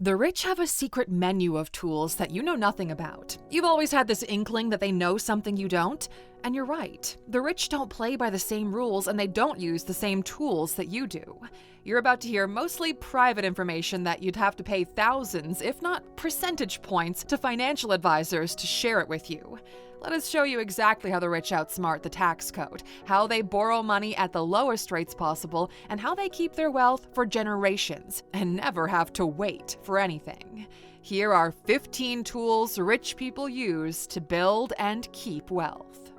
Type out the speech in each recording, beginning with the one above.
The rich have a secret menu of tools that you know nothing about. You've always had this inkling that they know something you don't, and you're right. The rich don't play by the same rules and they don't use the same tools that you do. You're about to hear mostly private information that you'd have to pay thousands, if not percentage points, to financial advisors to share it with you. Let us show you exactly how the rich outsmart the tax code, how they borrow money at the lowest rates possible, and how they keep their wealth for generations and never have to wait for anything. Here are 15 tools rich people use to build and keep wealth.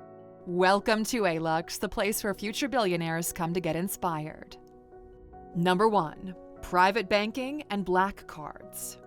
Welcome to ALUX, the place where future billionaires come to get inspired. Number 1. Private banking and black cards.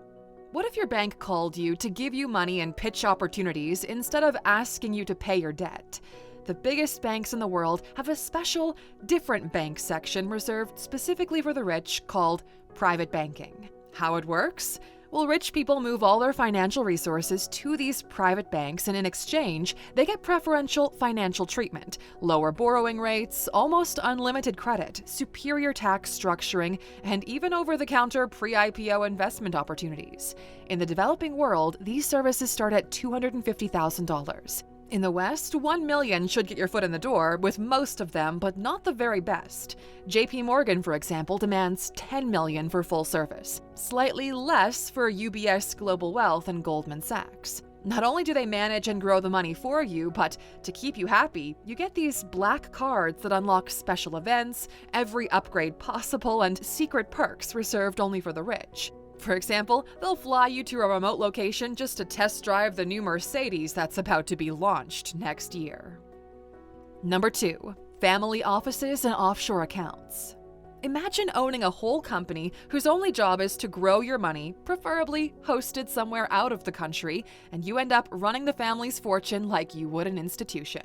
What if your bank called you to give you money and pitch opportunities instead of asking you to pay your debt? The biggest banks in the world have a special, different bank section reserved specifically for the rich called private banking. How it works? Well, rich people move all their financial resources to these private banks, and in exchange, they get preferential financial treatment, lower borrowing rates, almost unlimited credit, superior tax structuring, and even over-the-counter pre-IPO investment opportunities. In the developing world, these services start at $250,000. In the West, $1 million should get your foot in the door, with most of them, but not the very best. JP Morgan, for example, demands $10 million for full service, slightly less for UBS Global Wealth and Goldman Sachs. Not only do they manage and grow the money for you, but to keep you happy, you get these black cards that unlock special events, every upgrade possible, and secret perks reserved only for the rich. For example, they'll fly you to a remote location just to test drive the new Mercedes that's about to be launched next year. Number 2. Family offices and offshore accounts. Imagine owning a whole company whose only job is to grow your money, preferably hosted somewhere out of the country, and you end up running the family's fortune like you would an institution.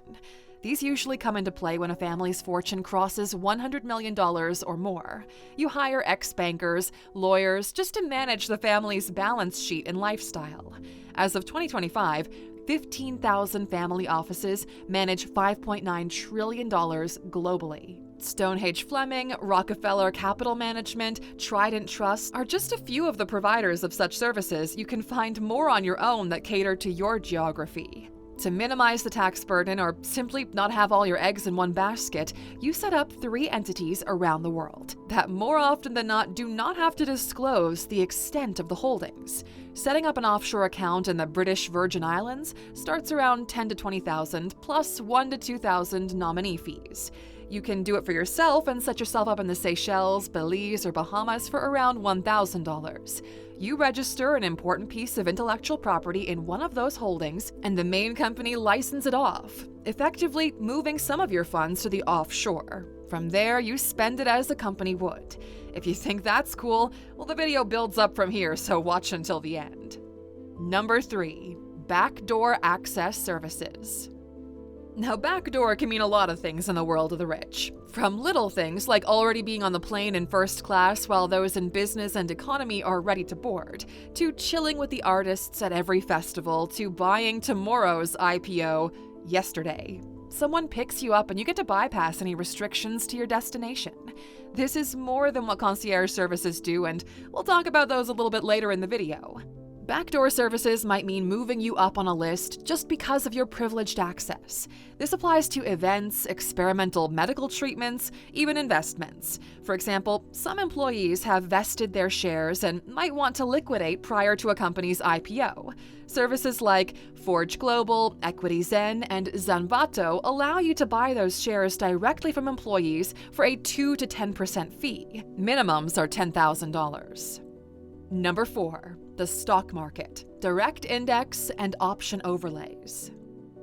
These usually come into play when a family's fortune crosses $100 million or more. You hire ex-bankers, lawyers, just to manage the family's balance sheet and lifestyle. As of 2025, 15,000 family offices manage $5.9 trillion globally. Stonehenge Fleming, Rockefeller Capital Management, Trident Trust are just a few of the providers of such services. You can find more on your own that cater to your geography. To minimize the tax burden or simply not have all your eggs in one basket, you set up 3 entities around the world that more often than not do not have to disclose the extent of the holdings. Setting up an offshore account in the British Virgin Islands starts around $10,000 to $20,000 plus $1,000 to $2,000 nominee fees. You can do it for yourself and set yourself up in the Seychelles, Belize, or Bahamas for around $1,000. You register an important piece of intellectual property in one of those holdings, and the main company licenses it off, effectively moving some of your funds to the offshore. From there, you spend it as the company would. If you think that's cool, well, the video builds up from here, so watch until the end. Number 3. Backdoor access services. Now, backdoor can mean a lot of things in the world of the rich. From little things like already being on the plane in first class while those in business and economy are ready to board, to chilling with the artists at every festival, to buying tomorrow's IPO yesterday. Someone picks you up and you get to bypass any restrictions to your destination. This is more than what concierge services do, and we'll talk about those a little bit later in the video. Backdoor services might mean moving you up on a list just because of your privileged access. This applies to events, experimental medical treatments, even investments. For example, some employees have vested their shares and might want to liquidate prior to a company's IPO. Services like Forge Global, EquityZen, and Zanvato allow you to buy those shares directly from employees for a 2 to 10% fee. Minimums are $10,000. Number 4. The stock market, direct index, and option overlays.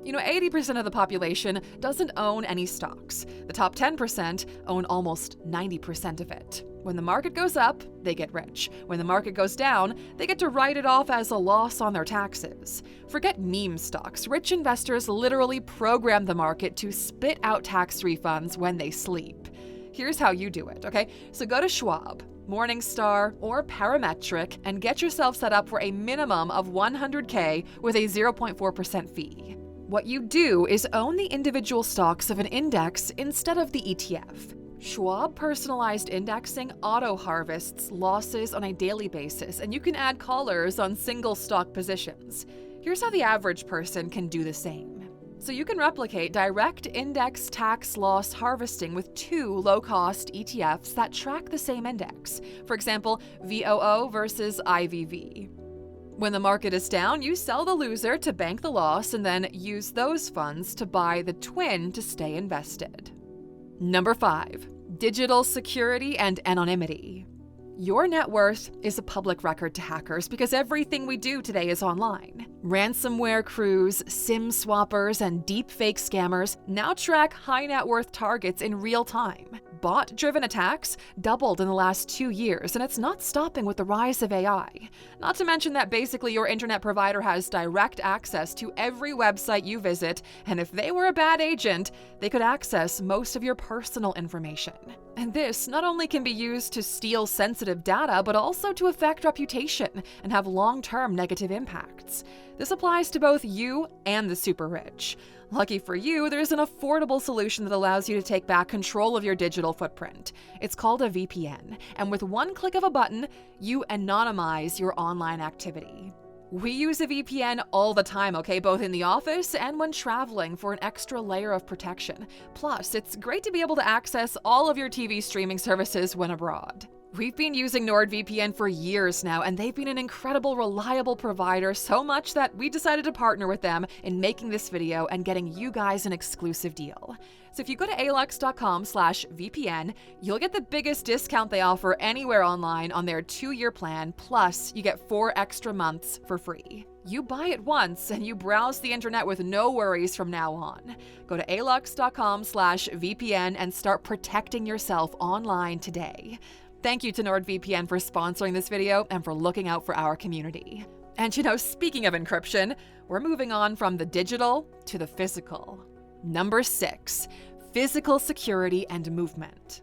80% of the population doesn't own any stocks. The top 10% own almost 90% of it. When the market goes up, they get rich. When the market goes down, they get to write it off as a loss on their taxes. Forget meme stocks. Rich investors literally program the market to spit out tax refunds when they sleep. Here's how you do it, okay? So go to Schwab, Morningstar, or Parametric and get yourself set up for a minimum of $100K with a 0.4% fee. What you do is own the individual stocks of an index instead of the ETF. Schwab Personalized Indexing auto-harvests losses on a daily basis, and you can add collars on single stock positions. Here's how the average person can do the same. So you can replicate direct index tax loss harvesting with 2 low-cost ETFs that track the same index. For example, VOO versus IVV. When the market is down, you sell the loser to bank the loss and then use those funds to buy the twin to stay invested. Number 5. Digital security and anonymity. Your net worth is a public record to hackers because everything we do today is online. Ransomware crews, SIM swappers, and deepfake scammers now track high net worth targets in real time. Bot-driven attacks doubled in the last 2 years, and it's not stopping with the rise of AI. Not to mention that basically your internet provider has direct access to every website you visit, and if they were a bad agent, they could access most of your personal information. And this not only can be used to steal sensitive data, but also to affect reputation and have long-term negative impacts. This applies to both you and the super rich. Lucky for you, there's an affordable solution that allows you to take back control of your digital footprint. It's called a VPN, and with one click of a button, you anonymize your online activity. We use a VPN all the time, okay, both in the office and when traveling for an extra layer of protection. Plus, it's great to be able to access all of your TV streaming services when abroad. We've been using NordVPN for years now, and they've been an incredible, reliable provider, so much that we decided to partner with them in making this video and getting you guys an exclusive deal. So if you go to alux.com/VPN, you'll get the biggest discount they offer anywhere online on their 2-year plan, plus you get 4 extra months for free. You buy it once and you browse the internet with no worries from now on. Go to alux.com/VPN and start protecting yourself online today. Thank you to NordVPN for sponsoring this video and for looking out for our community. And speaking of encryption, we're moving on from the digital to the physical. Number 6, physical security and movement.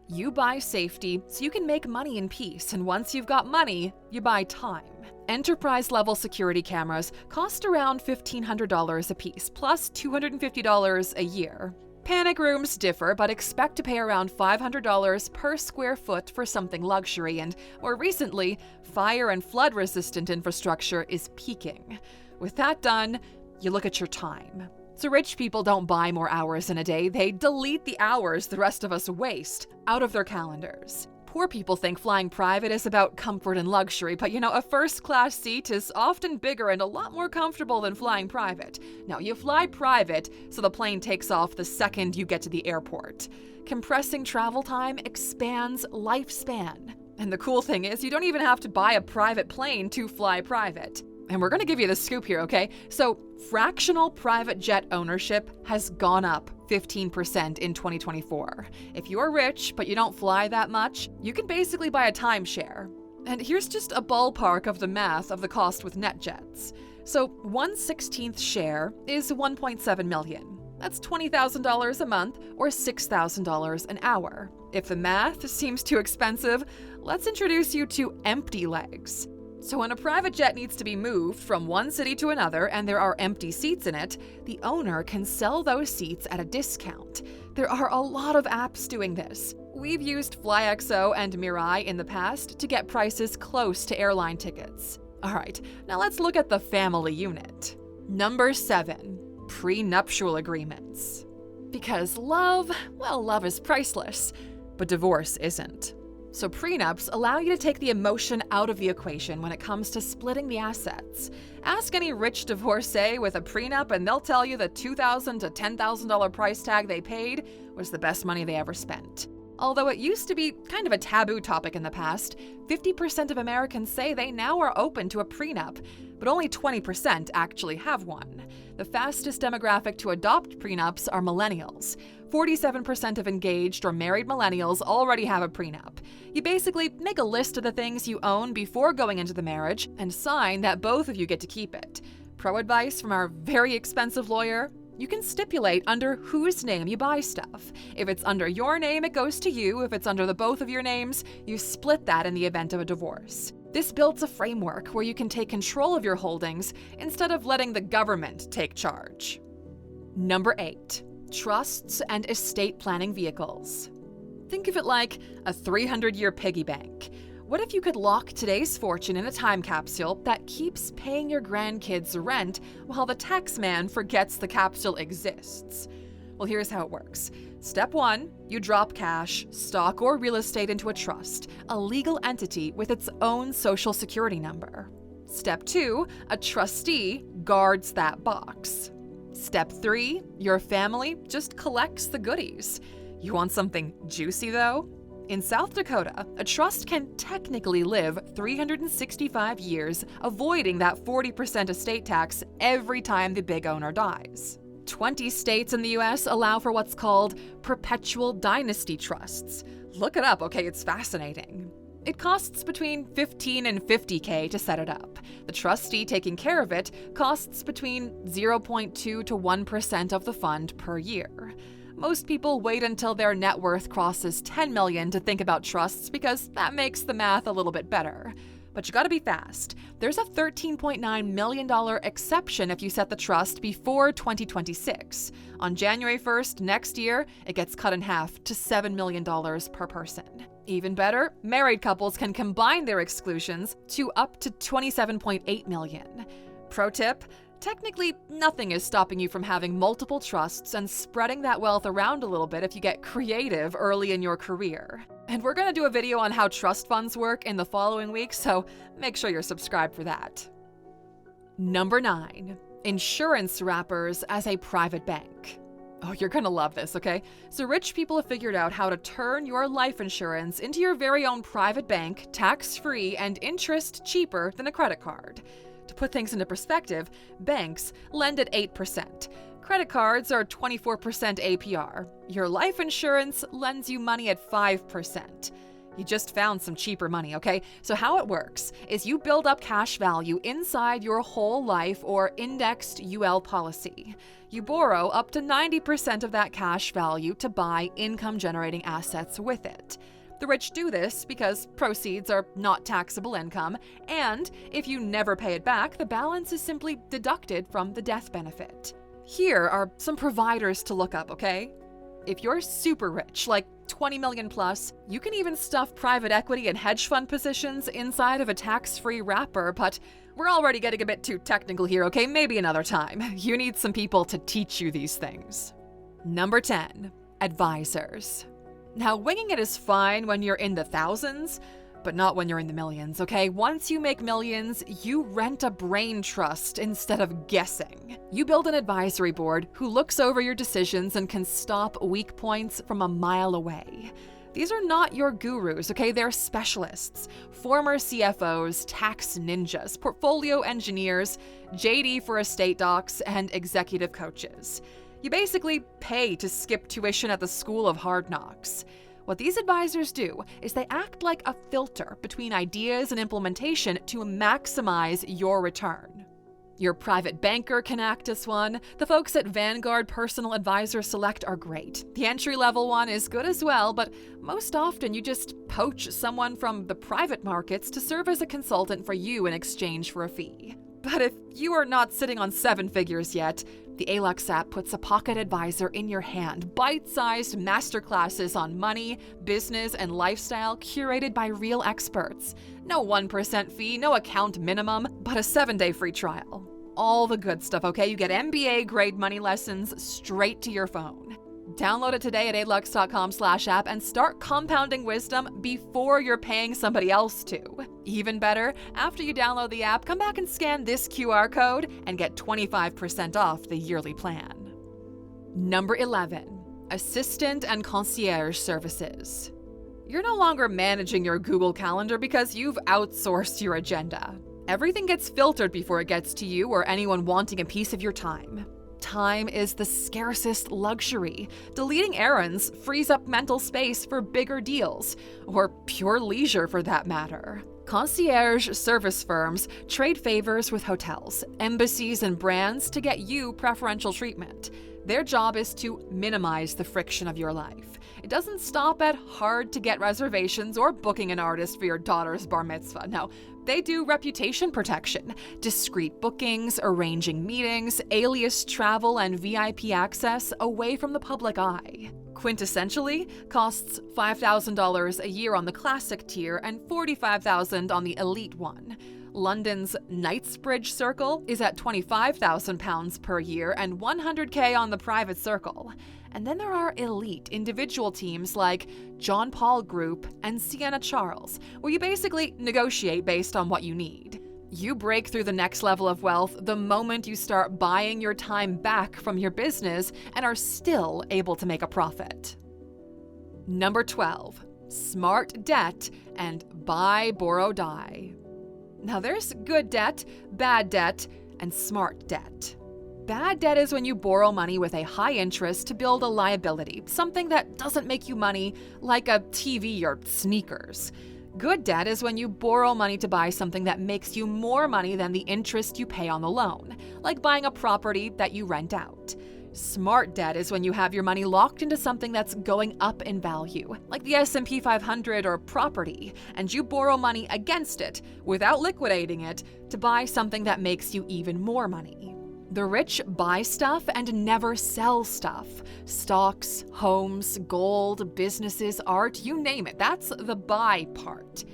You buy safety so you can make money in peace, and once you've got money, you buy time. Enterprise-level security cameras cost around $1,500 a piece, plus $250 a year. Panic rooms differ, but expect to pay around $500 per square foot for something luxury, and more recently, fire and flood-resistant infrastructure is peaking. With that done, you look at your time. So rich people don't buy more hours in a day, they delete the hours the rest of us waste out of their calendars. Poor people think flying private is about comfort and luxury, but a first-class seat is often bigger and a lot more comfortable than flying private. Now, you fly private, so the plane takes off the second you get to the airport. Compressing travel time expands lifespan. And the cool thing is, you don't even have to buy a private plane to fly private. And we're going to give you the scoop here, okay? So, fractional private jet ownership has gone up 15% in 2024. If you're rich, but you don't fly that much, you can basically buy a timeshare. And here's just a ballpark of the math of the cost with NetJets. So, 1/16th share is $1.7 million. That's $20,000 a month or $6,000 an hour. If the math seems too expensive, let's introduce you to empty legs. So when a private jet needs to be moved from one city to another and there are empty seats in it, the owner can sell those seats at a discount. There are a lot of apps doing this. We've used FlyXO and Mirai in the past to get prices close to airline tickets. All right, now let's look at the family unit. Number 7, prenuptial agreements. Because love is priceless, but divorce isn't. So prenups allow you to take the emotion out of the equation when it comes to splitting the assets. Ask any rich divorcee with a prenup and they'll tell you the $2,000 to $10,000 price tag they paid was the best money they ever spent. Although it used to be kind of a taboo topic in the past, 50% of Americans say they now are open to a prenup, but only 20% actually have one. The fastest demographic to adopt prenups are millennials. 47% of engaged or married millennials already have a prenup. You basically make a list of the things you own before going into the marriage and sign that both of you get to keep it. Pro advice from our very expensive lawyer: you can stipulate under whose name you buy stuff. If it's under your name, it goes to you. If it's under the both of your names, you split that in the event of a divorce. This builds a framework where you can take control of your holdings instead of letting the government take charge. Number 8. Trusts and estate planning vehicles. Think of it like a 300-year piggy bank. What if you could lock today's fortune in a time capsule that keeps paying your grandkids rent while the tax man forgets the capsule exists? Well, here's how it works. Step 1, you drop cash, stock, or real estate into a trust, a legal entity with its own social security number. Step 2, a trustee guards that box. Step 3, your family just collects the goodies. You want something juicy though? In South Dakota, a trust can technically live 365 years, avoiding that 40% estate tax every time the big owner dies. 20 states in the US allow for what's called perpetual dynasty trusts. Look it up, okay? It's fascinating. It costs between $15 and $50K to set it up. The trustee taking care of it costs between 0.2 to 1% of the fund per year. Most people wait until their net worth crosses $10 million to think about trusts because that makes the math a little bit better. But you gotta be fast. There's a $13.9 million exception if you set the trust before 2026. On January 1st next year, it gets cut in half to $7 million per person. Even better, married couples can combine their exclusions to up to $27.8 million. Pro tip: technically, nothing is stopping you from having multiple trusts and spreading that wealth around a little bit if you get creative early in your career. And we're gonna do a video on how trust funds work in the following week, so make sure you're subscribed for that. Number 9, insurance wrappers as a private bank. Oh, you're gonna love this, okay? So rich people have figured out how to turn your life insurance into your very own private bank, tax-free and interest cheaper than a credit card. To put things into perspective, banks lend at 8%. Credit cards are 24% APR. Your life insurance lends you money at 5%. You just found some cheaper money, okay? So how it works is you build up cash value inside your whole life or indexed UL policy. You borrow up to 90% of that cash value to buy income-generating assets with it. The rich do this because proceeds are not taxable income, and if you never pay it back, the balance is simply deducted from the death benefit. Here are some providers to look up, okay? If you're super rich, like 20 million plus, you can even stuff private equity and hedge fund positions inside of a tax-free wrapper, but we're already getting a bit too technical here, okay? Maybe another time. You need some people to teach you these things. Number 10, advisors. Now, winging it is fine when you're in the thousands, but not when you're in the millions, okay? Once you make millions, you rent a brain trust instead of guessing. You build an advisory board who looks over your decisions and can stop weak points from a mile away. These are not your gurus, okay? They're specialists, former CFOs, tax ninjas, portfolio engineers, JD for estate docs, and executive coaches. You basically pay to skip tuition at the School of Hard Knocks. What these advisors do is they act like a filter between ideas and implementation to maximize your return. Your private banker can act as one. The folks at Vanguard Personal Advisor Select are great. The entry-level one is good as well, but most often you just poach someone from the private markets to serve as a consultant for you in exchange for a fee. But if you are not sitting on 7 figures yet, the Alux app puts a pocket advisor in your hand, bite-sized masterclasses on money, business, and lifestyle curated by real experts. No 1% fee, no account minimum, but a 7-day free trial. All the good stuff, okay? You get MBA-grade money lessons straight to your phone. Download it today at alux.com/app and start compounding wisdom before you're paying somebody else to. Even better, after you download the app, come back and scan this QR code and get 25% off the yearly plan. Number 11, assistant and concierge services. You're no longer managing your Google Calendar because you've outsourced your agenda. Everything gets filtered before it gets to you or anyone wanting a piece of your time. Time is the scarcest luxury. Deleting errands frees up mental space for bigger deals, or pure leisure for that matter. Concierge service firms trade favors with hotels, embassies, and brands to get you preferential treatment. Their job is to minimize the friction of your life. It doesn't stop at hard-to-get reservations or booking an artist for your daughter's bar mitzvah. No, they do reputation protection, discreet bookings, arranging meetings, alias travel, and VIP access away from the public eye. Quintessentially costs $5,000 a year on the classic tier and $45,000 on the elite one. London's Knightsbridge Circle is at £25,000 per year and $100K on the private circle. And then there are elite individual teams like John Paul Group and Sienna Charles, where you basically negotiate based on what you need. You break through the next level of wealth the moment you start buying your time back from your business and are still able to make a profit. Number 12, smart debt and buy, borrow, die. Now there's good debt, bad debt, and smart debt. Bad debt is when you borrow money with a high interest to build a liability, something that doesn't make you money, like a TV or sneakers. Good debt is when you borrow money to buy something that makes you more money than the interest you pay on the loan, like buying a property that you rent out. Smart debt is when you have your money locked into something that's going up in value, like the S&P 500 or property, and you borrow money against it without liquidating it to buy something that makes you even more money. The rich buy stuff and never sell stuff. Stocks, homes, gold, businesses, art, you name it. That's the buy part.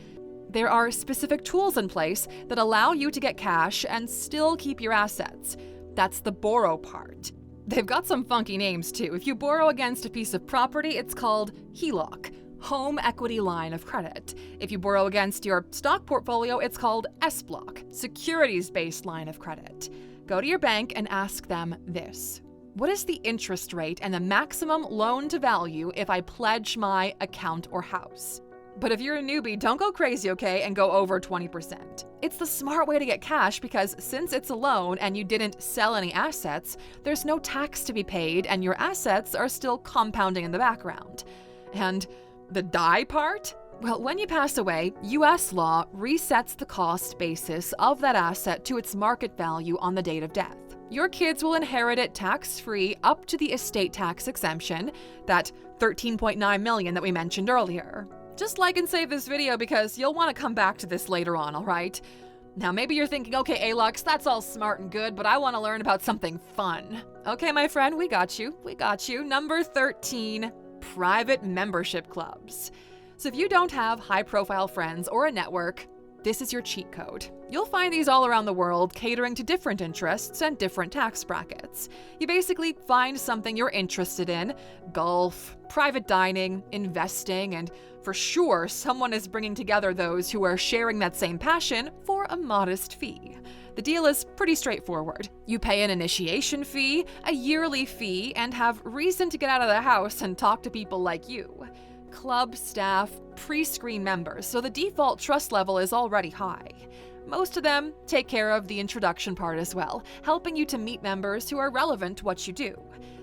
There are specific tools in place that allow you to get cash and still keep your assets. That's the borrow part. They've got some funky names too. If you borrow against a piece of property, it's called HELOC, Home Equity Line of Credit. If you borrow against your stock portfolio, it's called SBLOC, Securities-Based Line of Credit. Go to your bank and ask them this. What is the interest rate and the maximum loan to value if I pledge my account or house? But if you're a newbie, don't go crazy, okay, and go over 20%. It's the smart way to get cash because since it's a loan and you didn't sell any assets, there's no tax to be paid and your assets are still compounding in the background. And the die part? Well, when you pass away, U.S. law resets the cost basis of that asset to its market value on the date of death. Your kids will inherit it tax-free up to the estate tax exemption, that $13.9 million that we mentioned earlier. Just like and save this video because you'll want to come back to this later on, all right? Now maybe you're thinking, okay, Alux, that's all smart and good, but I want to learn about something fun. Okay, my friend, we got you. Number 13, private membership clubs. So if you don't have high-profile friends or a network, this is your cheat code. You'll find these all around the world, catering to different interests and different tax brackets. You basically find something you're interested in: golf, private dining, investing, and for sure, someone is bringing together those who are sharing that same passion for a modest fee. The deal is pretty straightforward. You pay an initiation fee, a yearly fee, and have reason to get out of the house and talk to people like you. Club staff pre-screen members, so the default trust level is already high. Most of them take care of the introduction part as well, helping you to meet members who are relevant to what you do.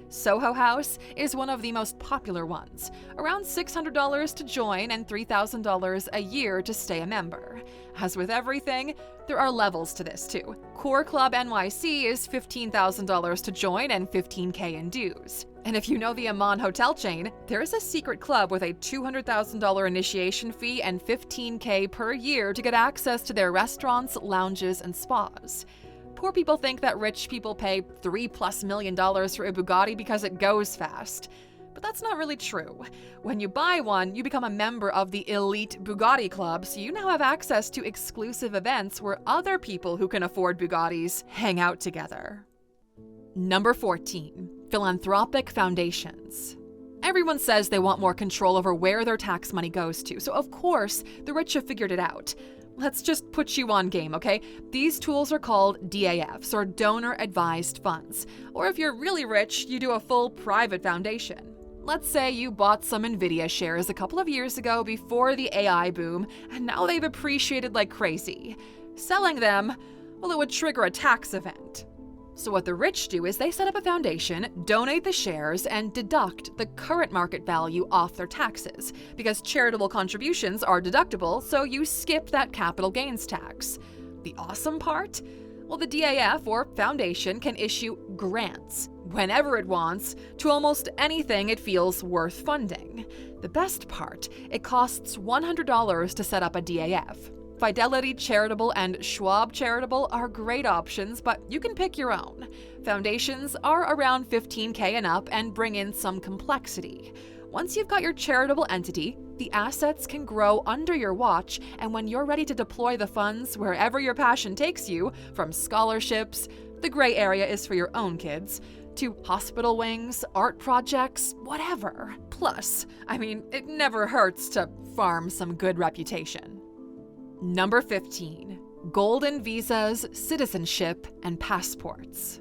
Soho House is one of the most popular ones, around $600 to join and $3,000 a year to stay a member. As with everything, there are levels to this too. Core Club NYC is $15,000 to join and $15K in dues. And if you know the Aman hotel chain, there is a secret club with a $200,000 initiation fee and $15K per year to get access to their restaurants, lounges, and spas. Poor people think that rich people pay $3+ million for a Bugatti because it goes fast. But that's not really true. When you buy one, you become a member of the elite Bugatti Club, so you now have access to exclusive events where other people who can afford Bugattis hang out together. Number 14, philanthropic foundations. Everyone says they want more control over where their tax money goes to, so of course, the rich have figured it out. Let's just put you on game, okay? These tools are called DAFs, or Donor Advised Funds. Or if you're really rich, you do a full private foundation. Let's say you bought some Nvidia shares a couple of years ago before the AI boom, and now they've appreciated like crazy. Selling them, well, it would trigger a tax event. So what the rich do is they set up a foundation, donate the shares, and deduct the current market value off their taxes, because charitable contributions are deductible, so you skip that capital gains tax. The awesome part? Well, the DAF, or foundation, can issue grants, whenever it wants, to almost anything it feels worth funding. The best part, it costs $100 to set up a DAF. Fidelity Charitable and Schwab Charitable are great options, but you can pick your own. Foundations are around $15K and up and bring in some complexity. Once you've got your charitable entity, the assets can grow under your watch, and when you're ready to deploy the funds wherever your passion takes you, from scholarships, the gray area is for your own kids, to hospital wings, art projects, whatever. Plus, it never hurts to farm some good reputation. Number 15. Golden visas, citizenship, and passports.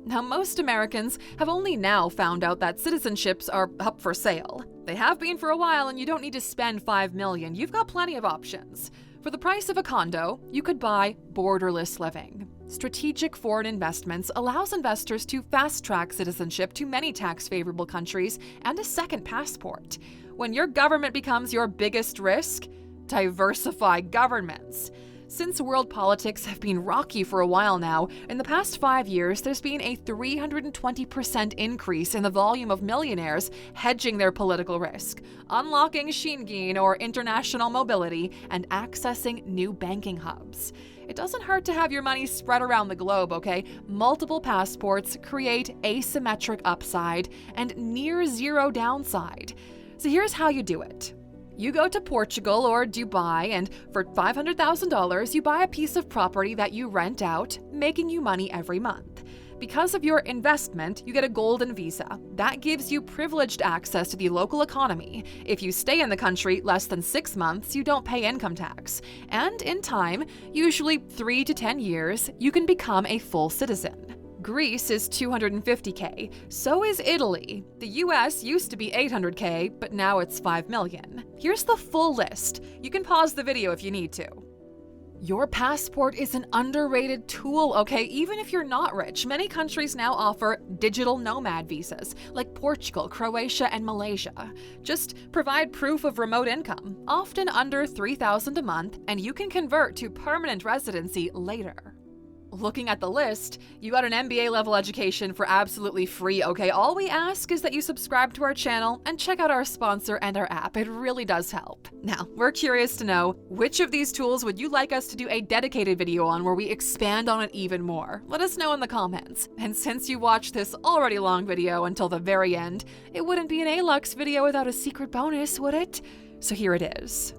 Now, most Americans have only now found out that citizenships are up for sale. They have been for a while, and you don't need to spend $5 million. You've got plenty of options. For the price of a condo, you could buy borderless living. Strategic Foreign Investments allows investors to fast-track citizenship to many tax-favorable countries and a second passport. When your government becomes your biggest risk, diversify governments. Since world politics have been rocky for a while now, in the past 5 years, there's been a 320% increase in the volume of millionaires hedging their political risk, unlocking Schengen or international mobility, and accessing new banking hubs. It doesn't hurt to have your money spread around the globe, okay? Multiple passports create asymmetric upside and near zero downside. So here's how you do it. You go to Portugal or Dubai, and for $500,000, you buy a piece of property that you rent out, making you money every month. Because of your investment, you get a golden visa. That gives you privileged access to the local economy. If you stay in the country less than 6 months, you don't pay income tax. And in time, usually 3 to 10 years, you can become a full citizen. Greece is $250K, so is Italy. The US used to be $800K, but now it's $5 million. Here's the full list. You can pause the video if you need to. Your passport is an underrated tool, okay? Even if you're not rich, many countries now offer digital nomad visas, like Portugal, Croatia, and Malaysia. Just provide proof of remote income, often under $3,000 a month, and you can convert to permanent residency later. Looking at the list, you got an MBA level education for absolutely free, okay? All we ask is that you subscribe to our channel and check out our sponsor and our app. It really does help. Now, we're curious to know, which of these tools would you like us to do a dedicated video on where we expand on it even more? Let us know in the comments. And since you watched this already long video until the very end, it wouldn't be an ALUX video without a secret bonus, would it? So here it is.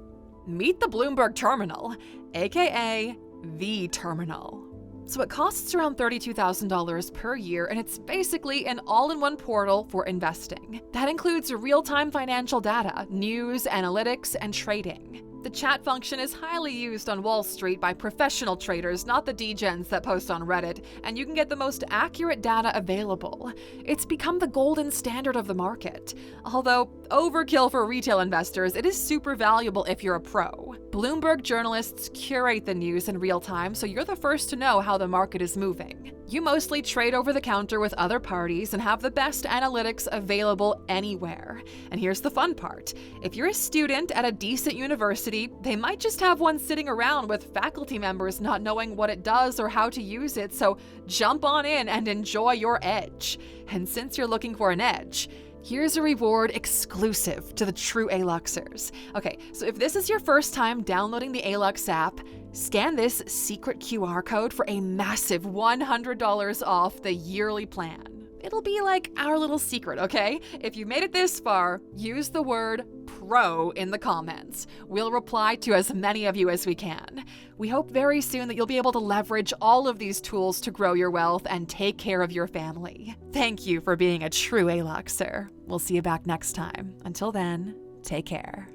Meet the Bloomberg Terminal, aka the Terminal. So it costs around $32,000 per year, and it's basically an all-in-one portal for investing. That includes real-time financial data, news, analytics, and trading. The chat function is highly used on Wall Street by professional traders, not the degens that post on Reddit, and you can get the most accurate data available. It's become the golden standard of the market. Although overkill for retail investors, it is super valuable if you're a pro. Bloomberg journalists curate the news in real time, so you're the first to know how the market is moving. You mostly trade over the counter with other parties and have the best analytics available anywhere. And here's the fun part. If you're a student at a decent university, they might just have one sitting around with faculty members not knowing what it does or how to use it, so jump on in and enjoy your edge. And since you're looking for an edge, here's a reward exclusive to the true ALUXers. Okay, so if this is your first time downloading the ALUX app, scan this secret QR code for a massive $100 off the yearly plan. It'll be like our little secret, okay? If you made it this far, use the word PRO in the comments. We'll reply to as many of you as we can. We hope very soon that you'll be able to leverage all of these tools to grow your wealth and take care of your family. Thank you for being a true ALUXer. We'll see you back next time. Until then, take care.